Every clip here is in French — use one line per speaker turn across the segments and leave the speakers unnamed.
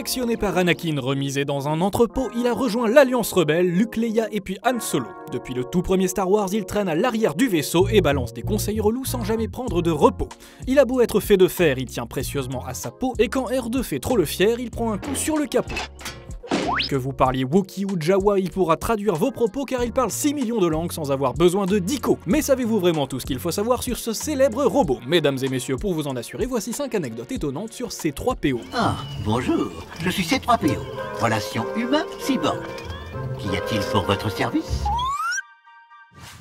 Sélectionné par Anakin remisé dans un entrepôt, il a rejoint l'Alliance Rebelle, Luke, Leia et puis Han Solo. Depuis le tout premier Star Wars, il traîne à l'arrière du vaisseau et balance des conseils relous sans jamais prendre de repos. Il a beau être fait de fer, il tient précieusement à sa peau, et quand R2 fait trop le fier, il prend un coup sur le capot. Que vous parliez Wookiee ou Jawa, il pourra traduire vos propos car il parle 6 millions de langues sans avoir besoin de dico. Mais savez-vous vraiment tout ce qu'il faut savoir sur ce célèbre robot? Mesdames et messieurs, pour vous en assurer, voici 5 anecdotes étonnantes sur C3PO.
Ah, bonjour, je suis C3PO, relation humain-cyborg. Qu'y a-t-il pour votre service?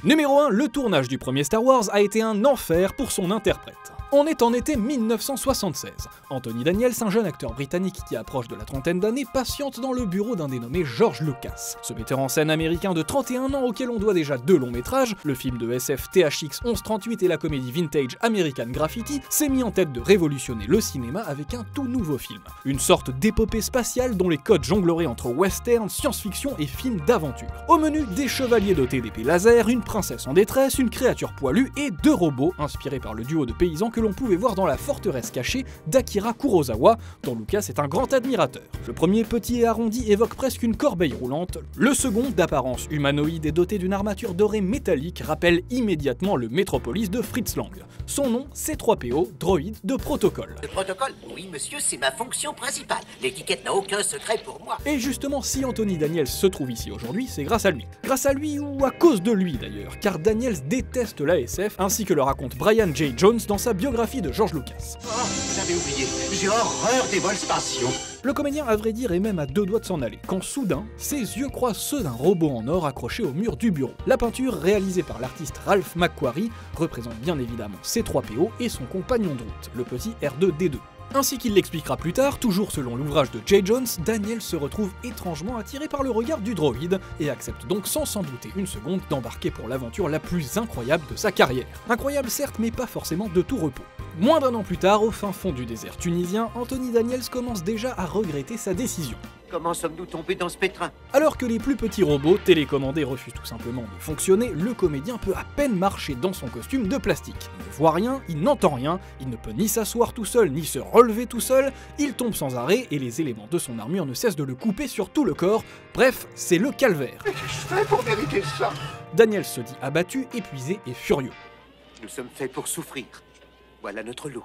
Numéro 1, le tournage du premier Star Wars a été un enfer pour son interprète. On est en été 1976. Anthony Daniels, un jeune acteur britannique qui approche de la trentaine d'années, patiente dans le bureau d'un dénommé George Lucas. Ce metteur en scène américain de 31 ans auquel on doit déjà 2 longs métrages, le film de SF THX 1138 et la comédie vintage American Graffiti, s'est mis en tête de révolutionner le cinéma avec un tout nouveau film. Une sorte d'épopée spatiale dont les codes jongleraient entre western, science-fiction et films d'aventure. Au menu, des chevaliers dotés d'épées laser, une princesse en détresse, une créature poilue et 2 robots inspirés par le duo de paysans que l'on pouvait voir dans la forteresse cachée d'Akira Kurosawa, dont Lucas est un grand admirateur. Le premier, petit et arrondi, évoque presque une corbeille roulante. Le second, d'apparence humanoïde et doté d'une armature dorée métallique, rappelle immédiatement le Metropolis de Fritz Lang. Son nom, C3PO, droïde de protocole.
Le protocole? Oui, monsieur, c'est ma fonction principale. L'étiquette n'a aucun secret pour moi.
Et justement, si Anthony Daniels se trouve ici aujourd'hui, c'est grâce à lui. Grâce à lui ou à cause de lui d'ailleurs, car Daniels déteste la SF, ainsi que le raconte Brian J. Jones dans sa biographie de George Lucas.
Oh, j'avais oublié, j'ai horreur des vols spatiaux.
Le comédien, à vrai dire, est même à 2 doigts de s'en aller, quand soudain, ses yeux croisent ceux d'un robot en or accroché au mur du bureau. La peinture, réalisée par l'artiste Ralph McQuarrie, représente bien évidemment C3PO et son compagnon de route, le petit R2-D2. Ainsi qu'il l'expliquera plus tard, toujours selon l'ouvrage de Jay Jones, Daniel se retrouve étrangement attiré par le regard du droïde et accepte donc sans s'en douter une seconde d'embarquer pour l'aventure la plus incroyable de sa carrière. Incroyable certes, mais pas forcément de tout repos. Moins d'1 an plus tard, au fin fond du désert tunisien, Anthony Daniels commence déjà à regretter sa décision.
Comment sommes-nous tombés dans ce pétrin?
Alors que les plus petits robots télécommandés refusent tout simplement de fonctionner, le comédien peut à peine marcher dans son costume de plastique. Il ne voit rien, il n'entend rien, il ne peut ni s'asseoir tout seul, ni se relever tout seul, il tombe sans arrêt et les éléments de son armure ne cessent de le couper sur tout le corps. Bref, c'est le calvaire.
Mais qu'ai-je fait pour mériter ça?
Daniel se dit abattu, épuisé et furieux.
Nous sommes faits pour souffrir. Voilà notre lot.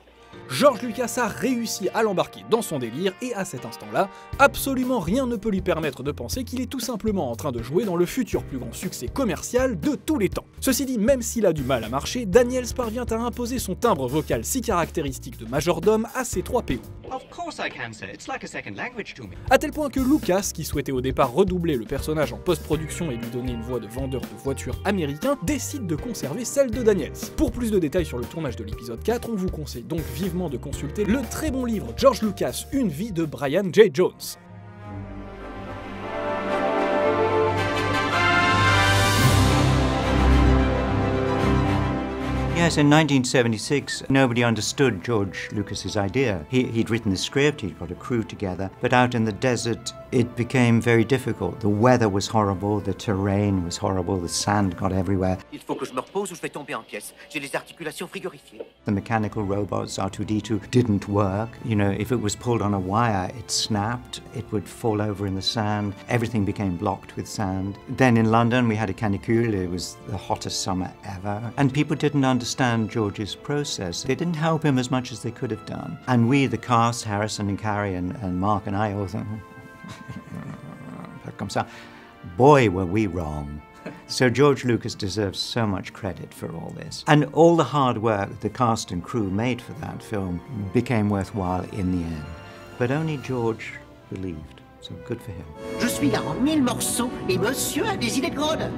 George Lucas a réussi à l'embarquer dans son délire et à cet instant-là, absolument rien ne peut lui permettre de penser qu'il est tout simplement en train de jouer dans le futur plus grand succès commercial de tous les temps. Ceci dit, même s'il a du mal à marcher, Daniels parvient à imposer son timbre vocal si caractéristique de majordome à C3PO. À tel point que Lucas, qui souhaitait au départ redoubler le personnage en post-production et lui donner une voix de vendeur de voitures américain, décide de conserver celle de Daniels. Pour plus de détails sur le tournage de l'épisode 4, on vous conseille donc vivement de consulter le très bon livre George Lucas, Une vie de Brian J. Jones.
Yes, in 1976, nobody understood George Lucas's idea. He'd written the script, he'd got a crew together, but out in the desert, it became very difficult. The weather was horrible, the terrain was horrible, the sand got everywhere.
Il faut que je me repose ou je vais tomber en pièces. J'ai les articulations frigorifiées.
The mechanical robots, R2-D2, didn't work. You know, if it was pulled on a wire, it snapped, it would fall over in the sand. Everything became blocked with sand. Then in London, we had a canicule. It was the hottest summer ever. And people didn't understand George's process. They didn't help him as much as they could have done. And we, the cast, Harrison and Carrie and Mark and I all thought, comme ça. Boy, were we wrong. So George Lucas deserves so much credit for all this. And all the hard work the cast and crew made for that film became worthwhile in the end. But only George believed. So good for him.
Je suis là en 1000 morceaux et monsieur a des idées de grandeur.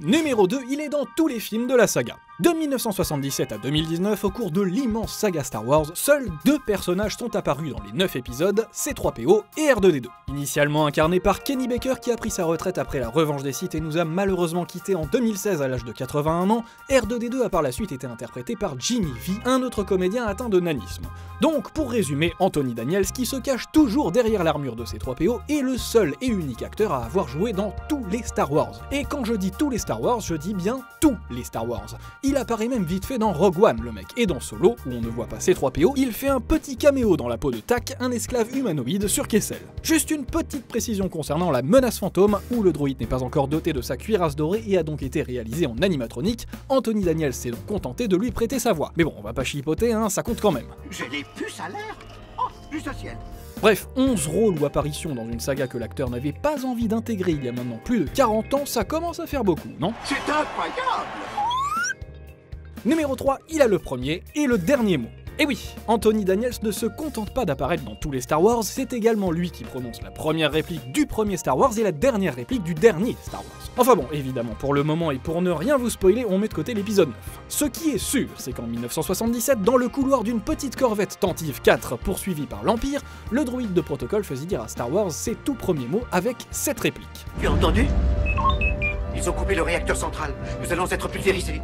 Numéro 2, il est dans tous les films de la saga. De 1977 à 2019, au cours de l'immense saga Star Wars, seuls 2 personnages sont apparus dans les 9 épisodes, C3PO et R2-D2. Initialement incarné par Kenny Baker qui a pris sa retraite après la revanche des Sith et nous a malheureusement quitté en 2016 à l'âge de 81 ans, R2-D2 a par la suite été interprété par Jimmy V, un autre comédien atteint de nanisme. Donc, pour résumer, Anthony Daniels, qui se cache toujours derrière l'armure de C3PO, est le seul et unique acteur à avoir joué dans tous les Star Wars. Et quand je dis tous les Star Star Wars, je dis bien tous les Star Wars. Il apparaît même vite fait dans Rogue One, le mec, et dans Solo, où on ne voit pas C3PO, il fait un petit caméo dans la peau de Tak, un esclave humanoïde sur Kessel. Juste une petite précision concernant la menace fantôme, où le droïde n'est pas encore doté de sa cuirasse dorée et a donc été réalisé en animatronique. Anthony Daniels s'est donc contenté de lui prêter sa voix. Mais bon, on va pas chipoter, hein, ça compte quand même.
J'ai les puces à l'air. Oh, juste au ciel.
Bref, 11 rôles ou apparitions dans une saga que l'acteur n'avait pas envie d'intégrer il y a maintenant plus de 40 ans, ça commence à faire beaucoup, non?
C'est incroyable.
Numéro 3, il a le premier et le dernier mot. Et oui, Anthony Daniels ne se contente pas d'apparaître dans tous les Star Wars, c'est également lui qui prononce la première réplique du premier Star Wars et la dernière réplique du dernier Star Wars. Enfin bon, évidemment, pour le moment et pour ne rien vous spoiler, on met de côté l'épisode 9. Ce qui est sûr, c'est qu'en 1977, dans le couloir d'une petite corvette Tantive 4 poursuivie par l'Empire, le droïde de protocole faisait dire à Star Wars ses tout premiers mots avec cette réplique.
Tu as entendu? Ils ont coupé le réacteur central. Nous allons être pulvérisés.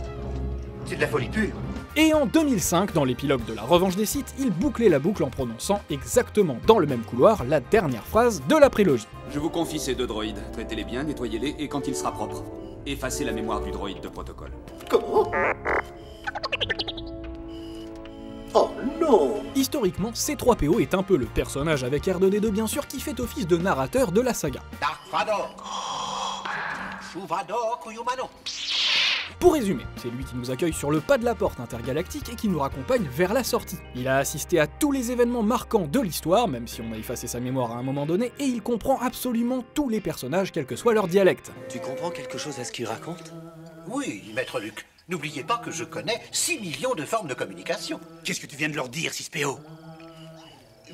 C'est de la folie pure.
Et en 2005, dans l'épilogue de La Revanche des Sith, il bouclait la boucle en prononçant exactement dans le même couloir la dernière phrase de la prélogie.
Je vous confie ces deux droïdes. Traitez-les bien, nettoyez-les, et quand il sera propre, effacez la mémoire du droïde de protocole.
Comment? Oh non!
Historiquement, C3PO est un peu le personnage avec R2D2 bien sûr qui fait office de narrateur de la saga.
Dark Vador. Chuvador Kuyumano.
Pour résumer, c'est lui qui nous accueille sur le pas de la porte intergalactique et qui nous raccompagne vers la sortie. Il a assisté à tous les événements marquants de l'histoire, même si on a effacé sa mémoire à un moment donné, et il comprend absolument tous les personnages, quel que soit leur dialecte.
Tu comprends quelque chose à ce qu'il raconte?
Oui, maître Luc. N'oubliez pas que je connais 6 millions de formes de communication.
Qu'est-ce que tu viens de leur dire, Cispéo?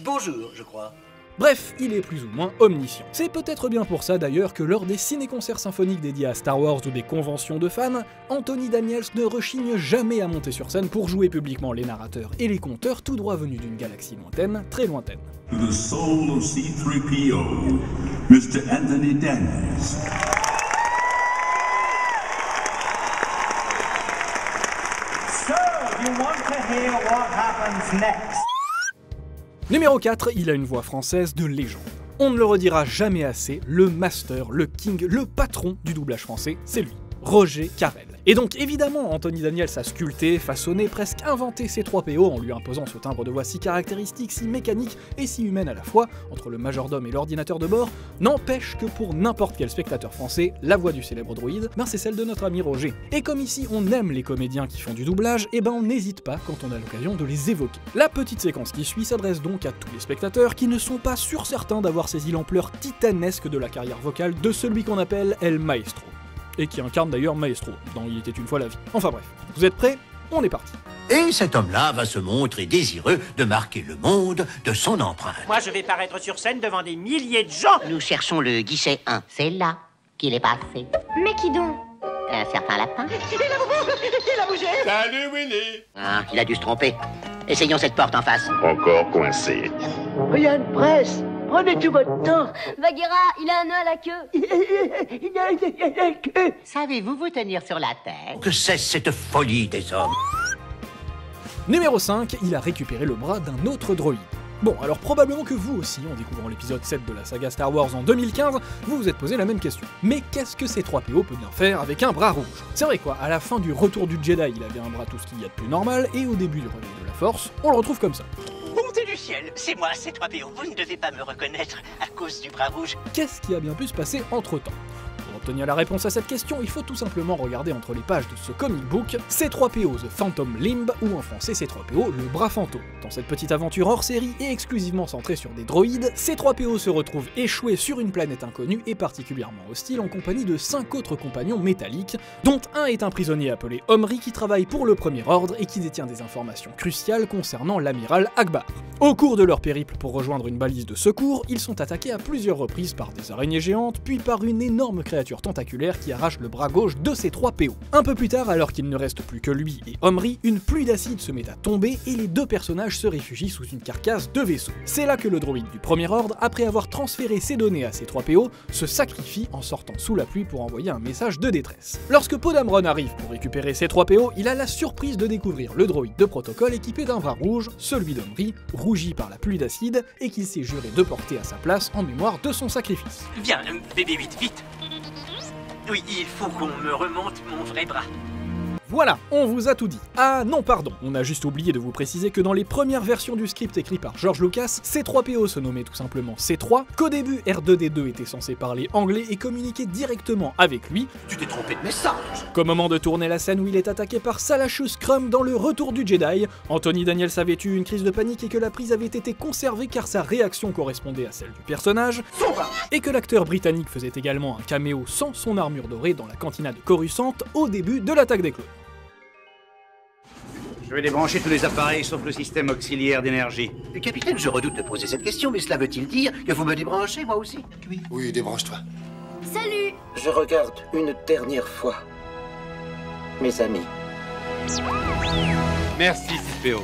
Bonjour, je crois.
Bref, il est plus ou moins omniscient. C'est peut-être bien pour ça d'ailleurs que lors des ciné-concerts symphoniques dédiés à Star Wars ou des conventions de fans, Anthony Daniels ne rechigne jamais à monter sur scène pour jouer publiquement les narrateurs et les conteurs tout droit venus d'une galaxie lointaine, très lointaine.
The soul of C-3PO, Mr. Anthony Daniels.
So, you want to hear what happens next?
Numéro 4, il a une voix française de légende. On ne le redira jamais assez, le master, le king, le patron du doublage français, c'est lui, Roger Carrel. Et donc évidemment, Anthony Daniels a sculpté, façonné, presque inventé C3PO en lui imposant ce timbre de voix si caractéristique, si mécanique et si humaine à la fois, entre le majordome et l'ordinateur de bord, n'empêche que pour n'importe quel spectateur français, la voix du célèbre droïde, c'est celle de notre ami Roger. Et comme ici on aime les comédiens qui font du doublage, on n'hésite pas quand on a l'occasion de les évoquer. La petite séquence qui suit s'adresse donc à tous les spectateurs qui ne sont pas sûrs certains d'avoir saisi l'ampleur titanesque de la carrière vocale de celui qu'on appelle El Maestro. Et qui incarne d'ailleurs Maestro, dans Il était une fois la vie. Enfin bref, vous êtes prêts? On est parti.
Et cet homme-là va se montrer désireux de marquer le monde de son empreinte.
Moi, je vais paraître sur scène devant des milliers de gens.
Nous cherchons le guichet 1. C'est là qu'il est passé.
Mais qui donc?
Un certain lapin.
Il a bougé.
Salut Willy!
Ah, il a dû se tromper. Essayons cette porte en face.
Encore coincé.
Rien de presse. Prenez tout votre temps.
Bagheera, il a un nœud à la queue.
Il a la queue.
Savez-vous vous tenir sur la tête?
Que cesse cette folie des hommes.
Numéro 5, il a récupéré le bras d'un autre droïde. Bon, alors probablement que vous aussi, en découvrant l'épisode 7 de la saga Star Wars en 2015, vous vous êtes posé la même question. Mais qu'est-ce que C3PO peut bien faire avec un bras rouge? C'est vrai quoi, à la fin du Retour du Jedi, il avait un bras tout ce qu'il y a de plus normal, et au début du Réveil de la Force, on le retrouve comme ça.
Montez du ciel. C'est moi, C3PO. Vous ne devez pas me reconnaître à cause du bras rouge.
Qu'est-ce qui a bien pu se passer entre-temps? Pour obtenir la réponse à cette question, il faut tout simplement regarder entre les pages de ce comic book C3PO The Phantom Limb, ou en français C3PO le bras fantôme. Dans cette petite aventure hors série et exclusivement centrée sur des droïdes, C3PO se retrouve échoué sur une planète inconnue et particulièrement hostile en compagnie de 5 autres compagnons métalliques, dont un est un prisonnier appelé Omri qui travaille pour le Premier Ordre et qui détient des informations cruciales concernant l'amiral Akbar. Au cours de leur périple pour rejoindre une balise de secours, ils sont attaqués à plusieurs reprises par des araignées géantes, puis par une énorme créature tentaculaire qui arrache le bras gauche de C3PO. Un peu plus tard, alors qu'il ne reste plus que lui et Omri, une pluie d'acide se met à tomber et les deux personnages se réfugient sous une carcasse de vaisseau. C'est là que le droïde du Premier Ordre, après avoir transféré ses données à C3PO, se sacrifie en sortant sous la pluie pour envoyer un message de détresse. Lorsque Poe Dameron arrive pour récupérer C3PO, il a la surprise de découvrir le droïde de protocole équipé d'un bras rouge, celui d'Omri, rougi par la pluie d'acide, et qu'il s'est juré de porter à sa place en mémoire de son sacrifice.
Viens, bébé 8, vite. Oui, il faut qu'on me remonte mon vrai bras.
Voilà, on vous a tout dit. Ah non, pardon, on a juste oublié de vous préciser que dans les premières versions du script écrit par George Lucas, C3PO se nommait tout simplement C3, qu'au début R2D2 était censé parler anglais et communiquer directement avec lui.
Tu t'es trompé de message.
Qu'au moment de tourner la scène où il est attaqué par Salachus Crumb dans le Retour du Jedi, Anthony Daniels avait eu une crise de panique et que la prise avait été conservée car sa réaction correspondait à celle du personnage, et que l'acteur britannique faisait également un caméo sans son armure dorée dans la cantina de Coruscant au début de l'attaque des clones.
Je vais débrancher tous les appareils sauf le système auxiliaire d'énergie.
Capitaine, je redoute de poser cette question, mais cela veut-il dire que vous me débranchez, moi aussi?
Oui, débranche-toi.
Salut!
Je regarde une dernière fois. Mes amis.
Merci, C3PO.